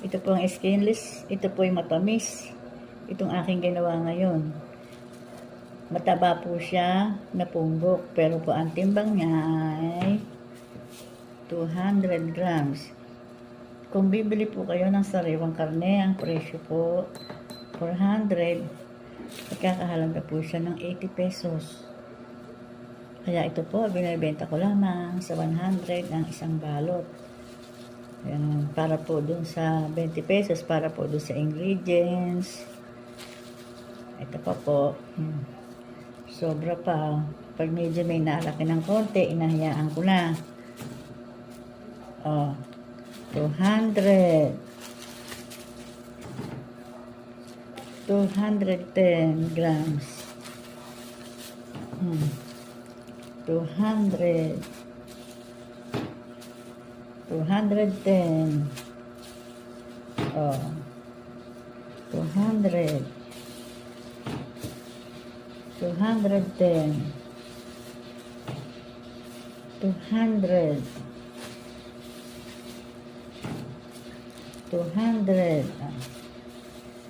Ito po ang skinless. Ito po yung matamis. Itong aking ginawa ngayon. Mataba po siya na punggok. Pero po ang timbang niya ay 200 grams. Kung bibili po kayo ng sariwang karne, ang presyo po 400. Ikakahalaga po siya ng 80 pesos. Kaya ito po, binibenta ko lamang sa 100 ang isang balot. Ayan, para po dun sa 20 pesos, para po dun sa ingredients. Ito pa po. Sobra pa. Pag medyo may nalaki ng konti, inahayaan ko na. 200. 210 grams. 200. 210. 200. 210. 200. 200.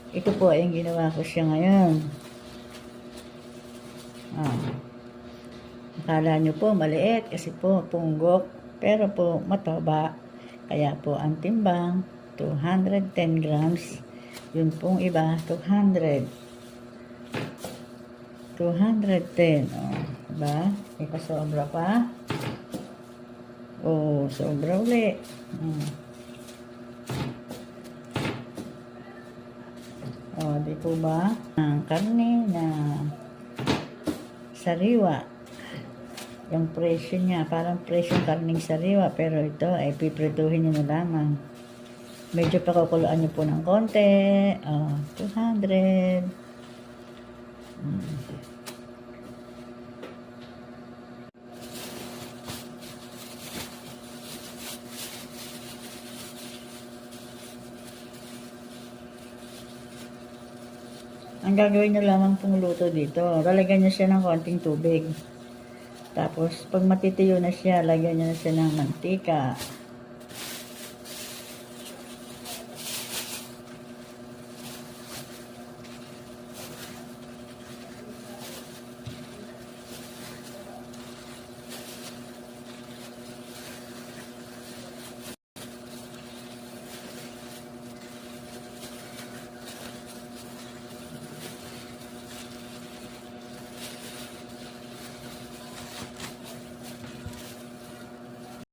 Ito po yung ginawa ko siya ngayon. Akala nyo po maliit kasi po punggok. Pero po mataba. Kaya po ang timbang 210 grams. Yun pong iba 200. 210. Diba? May sobra pa. Sobra uli. Di po ba? Ang karne na sariwa. Yung presyo niya, parang presyong karning sariwa. Pero ito ay piprituhin nyo na lamang. Medyo pakukuluan nyo po ng konti. 200. Ang gagawin nyo lamang pong luto dito, lalagyan nyo siya ng konting tubig. Tapos, pag matitiyo na siya, lagyan nyo na siya ng mantika.